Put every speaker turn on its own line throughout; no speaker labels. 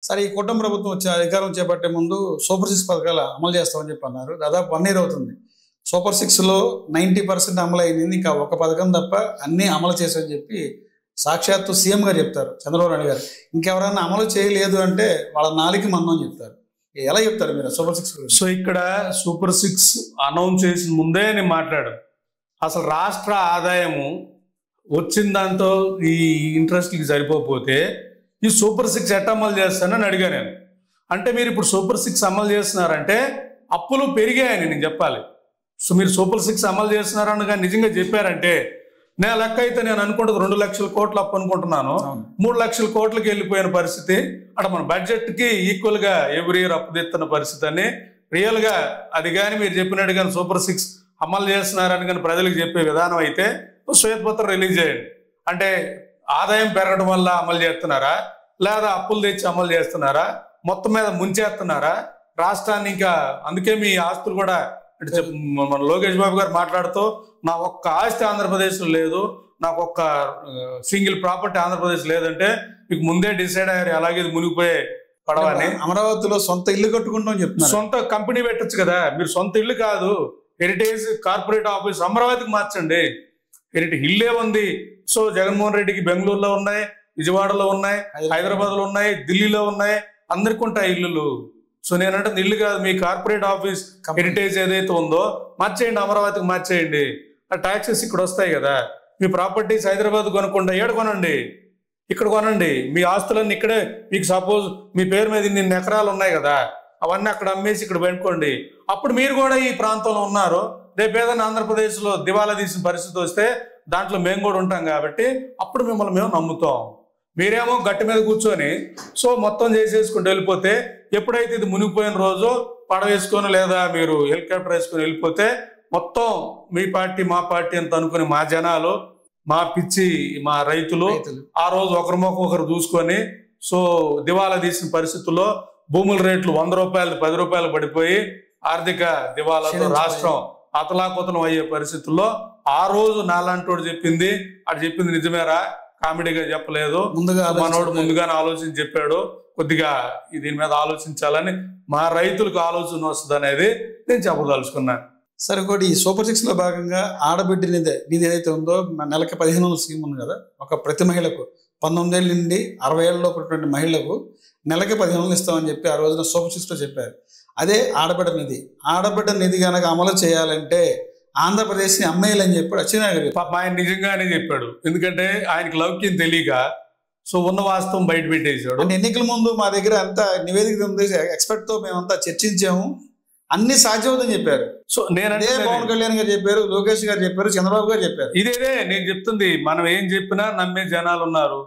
సరే ఈ కూటమి ప్రభుత్వం వచ్చే అధికారం చేపట్టే ముందు సూపర్ 6 పథకాలు అమలు చేస్తామని చెప్పి అన్నారు. దాదాపు 1 year అవుతుంది. సూపర్ 6లో 90% అమలు అయింది. ఇంకా ఒక పథకం తప్ప అన్నీ అమలు చేశామని చెప్పి సాక్షాత్తు సీఎం గారు చెప్తారు, చంద్రబాబు నాయుడు గారు. ఇంకెవరైనా అమలు చేయలేదు అంటే వాళ్ళ నాలుగు మందం చెప్తారు. ఎలా చెప్తారు మీరు సూపర్ 6 గురించి?
సో ఇక్కడ సూపర్ 6 అనౌన్స్ చేసిన ముందే నేను మాట్లాడాను. అసలు రాష్ట్ర ఆదాయము వచ్చిన దాంతో ఈ ఇంట్రెస్ట్కి సరిపోతే ఈ సూపర్ 6 ఎట్లా అమలు చేస్తానని అడిగా నేను. అంటే మీరు ఇప్పుడు సూపర్ 6 అమలు చేస్తున్నారంటే అప్పులు పెరిగాయని నేను చెప్పాలి. సో మీరు సూపర్ 6 అమలు చేస్తున్నారని నిజంగా చెప్పారంటే నేను లెక్క అయితే నేను అనుకుంటుంది 2 లక్షల కోట్లు అప్పు అనుకుంటున్నాను. 3 లక్షల కోట్లకి వెళ్ళిపోయిన పరిస్థితి. అక్కడ మన బడ్జెట్కి ఈక్వల్గా ఎవ్రీ ఇయర్ అప్పు తెస్తున్న పరిస్థితి అని రియల్గా అది కానీ మీరు చెప్పినట్టు కానీ సూపర్ 6 అమలు చేస్తున్నారని కానీ ప్రజలకు చెప్పే విధానం అయితే శ్వేతపత్రం రిలీజ్ చేయండి. అంటే ఆదాయం పెరగడం వల్ల అమలు చేస్తున్నారా, లేదా అప్పులు తెచ్చి అమలు చేస్తున్నారా, మొత్తం మీద ముంచేస్తున్నారా రాష్ట్రాన్ని? ఇంకా అందుకే మీ ఆస్తులు కూడా అంటే మన లోకేష్ బాబు గారు మాట్లాడుతూ నా ఒక్క ఆస్తి ఆంధ్రప్రదేశ్లో లేదు, నాకు ఒక్క సింగిల్ ప్రాపర్టీ ఆంధ్రప్రదేశ్ లేదంటే మీకు ముందే డిసైడ్ అయ్యారు అలాగే మునిగిపోయే పడవని.
అమరావతిలో సొంత ఇల్లు కట్టుకుంటాం చెప్తున్నారు.
సొంత కంపెనీ పెట్టచ్చు కదా మీరు. సొంత ఇల్లు కాదు, హెరిటేజ్ కార్పొరేట్ ఆఫీస్ అమరావతికి మార్చండి. హెరిటేజ్ ఇల్లే ఉంది. సో జగన్మోహన్ రెడ్డికి బెంగళూరులో ఉన్నాయి, విజయవాడలో ఉన్నాయి, హైదరాబాద్లో ఉన్నాయి, ఢిల్లీలో ఉన్నాయి, అందరికి ఉంటాయి ఇల్లులు. సో నేనంటే ఇల్లు కాదు, మీ కార్పొరేట్ ఆఫీస్ హెరిటేజ్ ఏదైతే ఉందో మార్చేయండి, అమరావతికి మార్చేయండి. ఆ ట్యాక్సెస్ ఇక్కడ వస్తాయి కదా. మీ ప్రాపర్టీస్ హైదరాబాద్ కొనకుండా ఏడ కొనండి, ఇక్కడ కొనండి. మీ ఆస్తులన్నీ ఇక్కడే, మీకు సపోజ్ మీ పేరు మీద ఇన్ని ఎకరాలు ఉన్నాయి కదా, అవన్నీ అక్కడ అమ్మేసి ఇక్కడ పెట్టుకోండి. అప్పుడు మీరు కూడా ఈ ప్రాంతంలో ఉన్నారు. రేపు ఏదైనా ఆంధ్రప్రదేశ్లో దివాలా తీసిన పరిస్థితి వస్తే దాంట్లో మేము కూడా ఉంటాం కాబట్టి అప్పుడు మిమ్మల్ని మేము నమ్ముతాం. మీరేమో గట్టి మీద కూర్చొని సో మొత్తం చేసేసుకుంటూ వెళ్ళిపోతే ఎప్పుడైతే ఇది మునిగిపోయిన రోజు పడవేసుకొని లేదా మీరు హెలికాప్టర్ వేసుకొని వెళ్ళిపోతే మొత్తం మీ పార్టీ మా పార్టీ అంత అనుకుని మా జనాలు, మా పిచ్చి మా రైతులు ఆ రోజు ఒకరి మొక్క ఒకరు చూసుకొని సో దివాలా తీసిన పరిస్థితుల్లో భూముల రేట్లు 100 రూపాయలు 10 రూపాయలు పడిపోయి ఆర్థిక దివాలాతో రాష్ట్రం అతలాకుతలం అయ్యే పరిస్థితుల్లో ఆ రోజు నాలాంటోడు చెప్పింది అటు చెప్పింది నిజమేరా, కామెడీగా చెప్పలేదు, మనోడు ముందుగానే ఆలోచించి చెప్పాడు, కొద్దిగా దీని మీద ఆలోచించాలని మా రైతులకు ఆలోచన వస్తుంది అనేది నేను చెప్పదలుచుకున్నాను.
సరే, ఇంకోటి ఈ సూపర్ 6లో భాగంగా ఆడబిడ్డ నిధి ఏదైతే ఉందో నెలకి 1500 స్కీమ్ ఉంది కదా. ఒక ప్రతి మహిళకు 19 ఏళ్ళ నుండి 60 ఏళ్ళలోపు ఉన్నటువంటి మహిళలకు నెలకి 1500 ఇస్తామని చెప్పి ఆ రోజున సూపర్ 6లో చెప్పారు. అదే ఆడబిడ్డ నిధి కనుక అమలు చేయాలంటే ఆంధ్రప్రదేశ్ని అమ్మేయాలని చెప్పాడు అచ్చెన్నాయుడు గారు.
పాప ఆయన నిజంగానే చెప్పాడు. ఎందుకంటే ఆయనకి లౌక్యం తెలియక సో ఉన్న వాస్తవం బయట పెట్టేశాడు.
అంటే ఎన్నికల ముందు మా దగ్గర అంతా నివేదిక ఉంది, ఎక్స్పర్ట్తో మేమంతా చర్చించాము, అన్ని సాధ్యమవుతుందని చెప్పారు.
సో నేనంటే
పవన్ కళ్యాణ్ గారు చెప్పారు, లోకేష్ గారు చెప్పారు, చంద్రబాబు గారు చెప్పారు.
ఇదేదే నేను చెప్తుంది. మనం ఏం చెప్పినా నమ్మే జనాలు ఉన్నారు.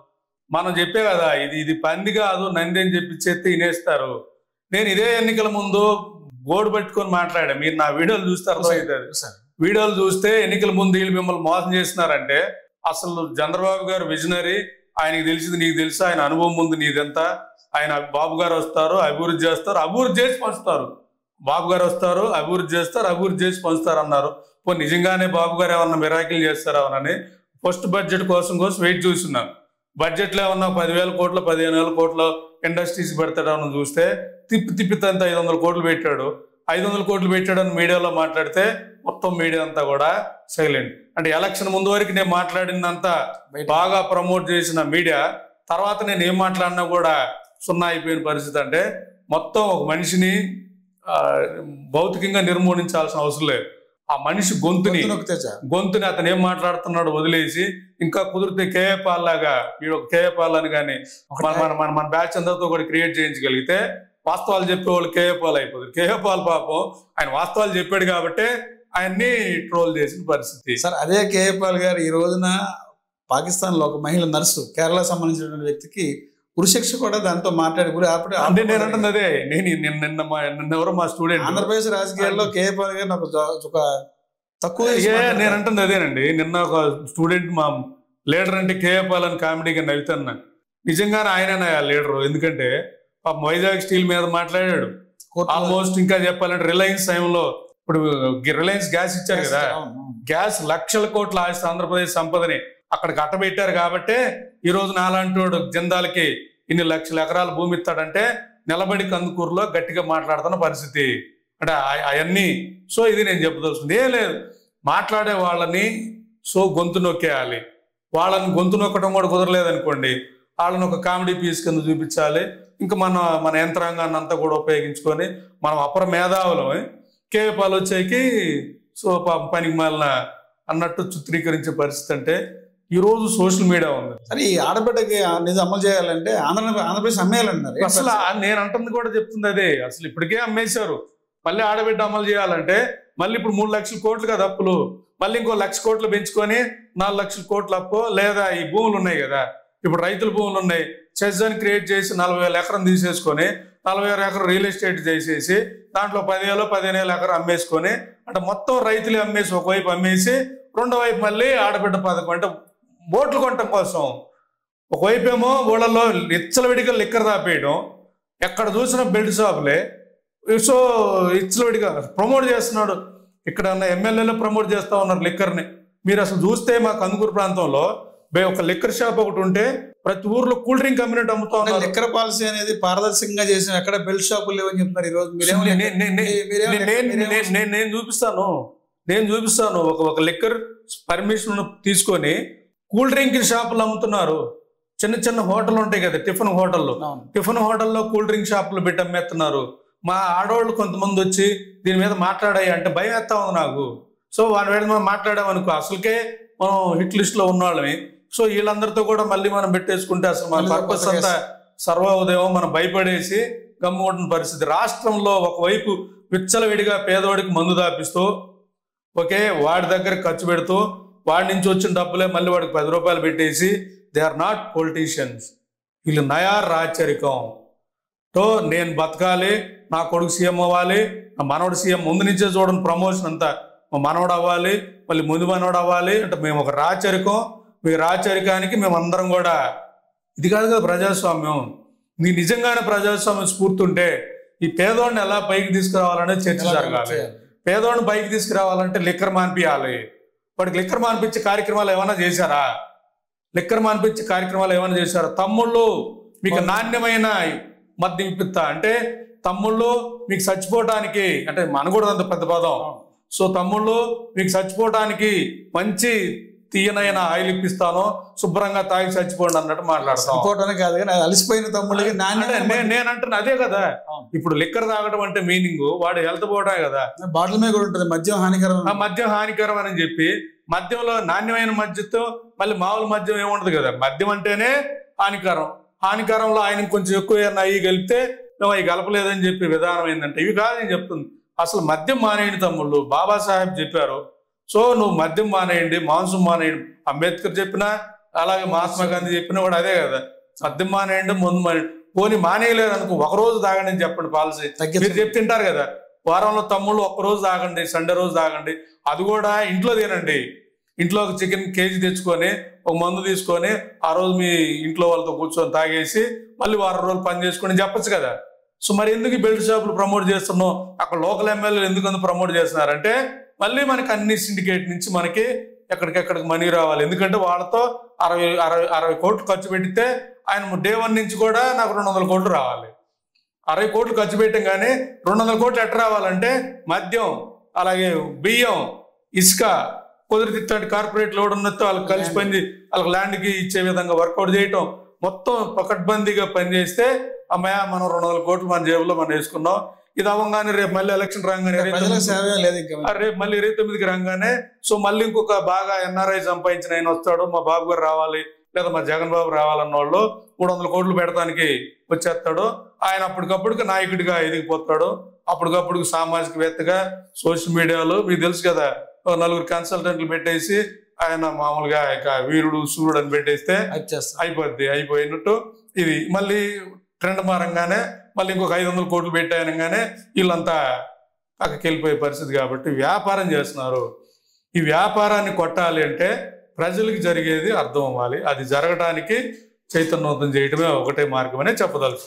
మనం చెప్పే కదా ఇది పంది కాదు నంది అని చెప్పి చేస్తే వినేస్తారు. నేను ఇదే ఎన్నికల ముందు బోర్డు పెట్టుకొని మాట్లాడా. మీరు నా వీడియోలు చూస్తే అర్థమవుతారు. వీడియోలు చూస్తే ఎన్నికల ముందు వీళ్ళు మిమ్మల్ని మోసం చేస్తున్నారంటే అసలు చంద్రబాబు గారు విజనరీ, ఆయనకి తెలిసింది నీకు తెలుసు, ఆయన అనుభవం ముందు నీదంతా. ఆయన బాబు గారు వస్తారు, అభివృద్ధి చేస్తారు, అభివృద్ధి చేసి పంచుతారు. బాబు గారు వస్తారు, అభివృద్ధి చేస్తారు, అభివృద్ధి చేసి పంచుతారు అన్నారు. నిజంగానే బాబు గారు ఏమన్నా మిరాకిల్ చేస్తారావనని ఫస్ట్ బడ్జెట్ కోసం వెయిట్ చూస్తున్నాను. బడ్జెట్లో ఏమన్నా 10,000 కోట్లు 15,000 కోట్లు ఇండస్ట్రీస్ పెడతాడని చూస్తే తిప్పితంతా 500 కోట్లు పెట్టాడు. 500 కోట్లు పెట్టాడని మీడియాలో మాట్లాడితే మొత్తం మీడియా అంతా కూడా సైలెంట్. అంటే ఎలక్షన్ ముందు వరకు నేను మాట్లాడిందంతా బాగా ప్రమోట్ చేసిన మీడియా తర్వాత నేను ఏం మాట్లాడినా కూడా సున్నా అయిపోయిన పరిస్థితి. అంటే మొత్తం ఒక మనిషిని భౌతికంగా నిర్మూలించాల్సిన అవసరం లేదు. ఆ మనిషి గొంతుని అతను ఏం మాట్లాడుతున్నాడు వదిలేసి ఇంకా కుదిరితే కేఏ పాల్ లాగా వీడు ఒక కేఏ పాల్ అని కానీ మన బ్యాచ్ అందరితో కూడా క్రియేట్ చేయించగలిగితే వాస్తవాలు చెప్పేవాళ్ళు కేఏ పాల్ అయిపోతుంది. కేఏ పాల్ పాపం ఆయన వాస్తవాలు చెప్పాడు కాబట్టి ఆయన్ని ట్రోల్ చేసిన పరిస్థితి.
సార్ అదే కేఏ పాల్ గారు ఈ రోజున పాకిస్తాన్లో ఒక మహిళ నర్సు, కేరళ సంబంధించిన వ్యక్తికి ఉరిశిక్ష కూడా దాంతో మాట్లాడి
అంటే నేను అంటుంది అదే. నిన్నెవరో మా స్టూడెంట్
ఆంధ్రప్రదేశ్ రాజకీయాల్లో కేఏ పాల్ గారు నాకు ఒక తక్కువ
నేను అంటుంది అదేనండి. నిన్న ఒక స్టూడెంట్ మా లీడర్ అంటే కేఏ పాల్ అని కామెడీగా నవ్వుతాను. నిజంగానే ఆయన లీడరు. ఎందుకంటే వైజాగ్ స్టీల్ మీద మాట్లాడాడు. ఆల్మోస్ట్ ఇంకా చెప్పాలంటే రిలయన్స్ టైంలో ఇప్పుడు రిలయన్స్ గ్యాస్ ఇచ్చారు కదా, గ్యాస్ లక్షల కోట్ల ఆస్తి ఆంధ్రప్రదేశ్ సంపదని అక్కడ కట్టబెట్టారు కాబట్టి ఈ రోజు నాలాంటి జిందాల్కి ఇన్ని లక్షల ఎకరాల భూమి ఇస్తాడంటే నిలబడి కందుకూరులో గట్టిగా మాట్లాడుతున్న పరిస్థితి అంటే అవన్నీ. సో ఇది నేను చెప్పదలుచుకుంది ఏం లేదు, మాట్లాడే వాళ్ళని సో గొంతు నొక్కేయాలి. వాళ్ళని గొంతు నొక్కడం కూడా కుదరలేదనుకోండి, వాళ్ళని ఒక కామెడీ పీస్ కింద చూపించాలి. ఇంకా మన యంత్రాంగాన్ని అంతా కూడా ఉపయోగించుకొని మనం అపర మేధావులం కేపాలు వచ్చేకి సో పనికి మాలిన అన్నట్టు చిత్రీకరించే పరిస్థితి. అంటే ఈరోజు సోషల్ మీడియా ఉంది.
సరే ఈ ఆడబిడ్డకి నిజం అమలు చేయాలంటే ఆంధ్రప్రదేశ్ అమ్మేయాలన్నారు.
అసలు నేను అంటుంది కూడా చెప్తుంది అదే. అసలు ఇప్పటికే అమ్మేశారు, మళ్ళీ ఆడబిడ్డ అమలు చేయాలంటే మళ్ళీ ఇప్పుడు 3 లక్షల కోట్లు కదా అప్పులు, మళ్ళీ ఇంకో 1 లక్ష కోట్లు పెంచుకొని 4 లక్షల కోట్ల అప్పు. లేదా ఈ భూములు ఉన్నాయి కదా, ఇప్పుడు రైతుల భూములు ఉన్నాయి, చెస్ అని క్రియేట్ చేసి 40,000 ఎకరం తీసేసుకొని 40,000 ఎకరం రియల్ ఎస్టేట్ చేసేసి దాంట్లో 10,000 15,000 ఎకరం అమ్మేసుకొని అంటే మొత్తం రైతులు అమ్మేసి ఒకవైపు అమ్మేసి రెండో వైపు మళ్ళీ ఆడబిడ్డ పథకం అంటే ఓట్లు కొనటం కోసం. ఒకవైపు ఏమో ఊళ్ళల్లో విచ్చలవిడిగా లిక్కర్ తాపేయడం, ఎక్కడ చూసినా బెల్ట్ షాపులే. సో విచ్చలవిడిగా ప్రమోట్ చేస్తున్నాడు. ఇక్కడ ఉన్న ఎమ్మెల్యేలు ప్రమోట్ చేస్తూ ఉన్నారు లిక్కర్ని. మీరు అసలు చూస్తే మా కందుకూరు ప్రాంతంలో ఒక లిక్కర్ షాప్ ఒకటి ఉంటే ప్రతి ఊర్లో కూల్ డ్రింక్ కమ్యూనిటీ అమ్ముతా ఉన్నారు.
లిక్కర్ పాలసీ అనేది పారదర్శకంగా చేసిన ఎక్కడ బెల్ట్ షాపులు లేవని చెప్తున్నారు ఈ రోజు.
నేను చూపిస్తాను ఒక లిక్కర్ పర్మిషన్ తీసుకొని కూల్ డ్రింక్ షాపులు అమ్ముతున్నారు. చిన్న చిన్న హోటల్ ఉంటాయి కదా, టిఫిన్ హోటల్లో కూల్ డ్రింక్ షాపులు పెట్టి అమ్మేస్తున్నారు. మా ఆడవాళ్ళు కొంతమంది వచ్చి దీని మీద మాట్లాడాయి అంటే భయం వేస్తా ఉంది నాకు. సో వాటి మీద మనం మాట్లాడామనుకో అసలుకే మనం హిట్ లిస్ట్ లో ఉన్నవాళ్ళని. సో వీళ్ళందరితో కూడా మళ్ళీ మనం పెట్టేసుకుంటే అసలు మన పర్పస్ అంతా సర్వోదయం మనం భయపడేసి గమ్ముకుంటున్న పరిస్థితి. రాష్ట్రంలో ఒకవైపు విచ్చలవిడిగా పేదవాడికి మందు దాపిస్తూ వాడి దగ్గర ఖర్చు పెడుతూ వాడి నుంచి వచ్చిన డబ్బులే మళ్ళీ వాడికి 10 రూపాయలు పెట్టేసి దే ఆర్ నాట్ పొలిటీషియన్స్. వీళ్ళు నయార్ రాచరికం. సో నేను బతకాలి, నా కొడుకు సీఎం అవ్వాలి, నా మనవడు సీఎం, ముందు నుంచే చూడండి ప్రమోషన్ అంతా మా మనవడు అవ్వాలి, మళ్ళీ ముందు మనవడు అవ్వాలి అంటే మేము ఒక రాచరికం. మీ రాచరికానికి మేమందరం కూడా ఇది కాదు కదా ప్రజాస్వామ్యం. మీ నిజంగానే ప్రజాస్వామ్యం స్ఫూర్తి ఉంటే ఈ పేదోడిని ఎలా పైకి తీసుకురావాలనేది చర్చ జరగాలి. పేదోడిని పైకి తీసుకురావాలంటే లిక్కర్ మాన్పియాలి. వాడికి లిక్కర్ మాన్పించే కార్యక్రమాలు ఏమైనా చేశారా? తమ్ముళ్ళు మీకు నాణ్యమైన మద్యం ఇప్పిస్తా అంటే తమ్ముళ్ళు మీకు చచ్చిపోవటానికి అంటే మనకూడదు అంత పెద్ద పదం. సో తమ్ముళ్ళు మీకు చచ్చిపోవటానికి మంచి తీయనైన ఆయిల్ ఇప్పిస్తాను, శుభ్రంగా తాగి చచ్చిపోండి అన్నట్టు మాట్లాడతాను
కాదు కానీ అలసిపోయిన తమ్ముళ్ళకి
నేను అంటున్నా అదే కదా. ఇప్పుడు లిక్కర్ తాగడం అంటే మీనింగ్ వాడు హెల్త్ పోవడమే కదా.
బాటిల్ మీద కూడా ఉంటుంది మద్యం
హానికరం అని చెప్పి మద్యంలో నాణ్యమైన మద్యంతో మళ్ళీ మామూలు మద్యం ఏముండదు కదా. మద్యం అంటేనే హానికరంలో ఆయన కొంచెం ఎక్కువ అయ్యి కలిపితే మేము అవి కలపలేదని చెప్పి విధానం ఏంటంటే ఇవి కాదు నేను చెప్తుంది. అసలు మద్యం మానేయండి తమ్ముళ్ళు, బాబాసాహెబ్ చెప్పారు. సో నువ్వు మద్యం మానేయండి, మాంసం మానేయండి. అంబేద్కర్ చెప్పినా అలాగే మహాత్మా గాంధీ చెప్పినా కూడా అదే కదా. మద్యం మానేయండి, ముందు మానేయండి. పోనీ మానేయలేదు అనుకో ఒకరోజు తాగండి అని చెప్పండి పాలసీ. మీరు చెప్తుంటారు కదా వారంలో తమ్ముళ్ళు ఒక్కరోజు తాగండి, సండే రోజు తాగండి. అది కూడా ఇంట్లో తినండి. ఇంట్లో ఒక చికెన్ కేజీ తెచ్చుకొని ఒక మందు తీసుకొని ఆ రోజు మీ ఇంట్లో వాళ్ళతో కూర్చొని తాగేసి మళ్ళీ వారం రోజులు పని చేసుకొని చెప్పచ్చు కదా. సో మరి ఎందుకు బెల్ట్ షాపులు ప్రమోట్ చేస్తున్నాం? అక్కడ లోకల్ ఎమ్మెల్యేలు ఎందుకు ప్రమోట్ చేస్తున్నారంటే మళ్ళీ మనకి అన్ని సిండికేట్ నుంచి మనకి ఎక్కడికెక్కడికి మనీ రావాలి. ఎందుకంటే వాళ్ళతో 60 కోట్లు ఖర్చు పెడితే ఆయన డే 1 నుంచి కూడా నాకు 200 కోట్లు రావాలి. 60 కోట్లు ఖర్చు పెట్టాం కానీ 200 కోట్లు ఎట్లా రావాలంటే మద్యం, అలాగే బియ్యం, ఇసుక కుదిరితిట్లాంటి కార్పొరేట్ లోడ్ ఉన్నట్టు వాళ్ళకి కలిసి పని వాళ్ళకి ల్యాండ్కి ఇచ్చే విధంగా వర్కౌట్ చేయటం, మొత్తం పకడ్బందీగా పనిచేస్తే అమ్మాయ మనం 200 కోట్లు మన జేబులో మనం వేసుకున్నాం. ఇది అవ్వగానే రేపు మళ్ళీ ఎలక్షన్ రాగానే రేపు మళ్ళీ 29కి రాగానే సో మళ్ళీ ఇంకొక బాగా ఎన్ఆర్ఐ సంపాదించిన ఆయన వస్తాడు, మా బాబు గారు రావాలి లేదా మా జగన్ బాబు రావాలన్న వాళ్ళు 300 కోట్లు పెడతానికి వచ్చేస్తాడు. ఆయన అప్పటికప్పుడుకి నాయకుడిగా ఎదిగిపోతాడు. అప్పటికప్పుడు సామాజికవేత్తగా సోషల్ మీడియాలో మీకు తెలుసు కదా 4 కన్సల్టెంట్లు పెట్టేసి ఆయన మామూలుగా ఇక వీరుడు సూర్యుడు అని పెట్టేస్తే అయిపోయినట్టు. ఇది మళ్ళీ ట్రెండ్ మారంగానే మళ్ళీ ఇంకొక 500 కోట్లు పెట్టాయనగానే వీళ్ళంతా పక్కకి వెళ్ళిపోయే పరిస్థితి. కాబట్టి వ్యాపారం చేస్తున్నారు. ఈ వ్యాపారాన్ని కొట్టాలి అంటే ప్రజలకు జరిగేది అర్థం అవ్వాలి. అది జరగడానికి చైతన్యవంతం చేయడమే ఒకటే మార్గం అనే చెప్పదలుచు.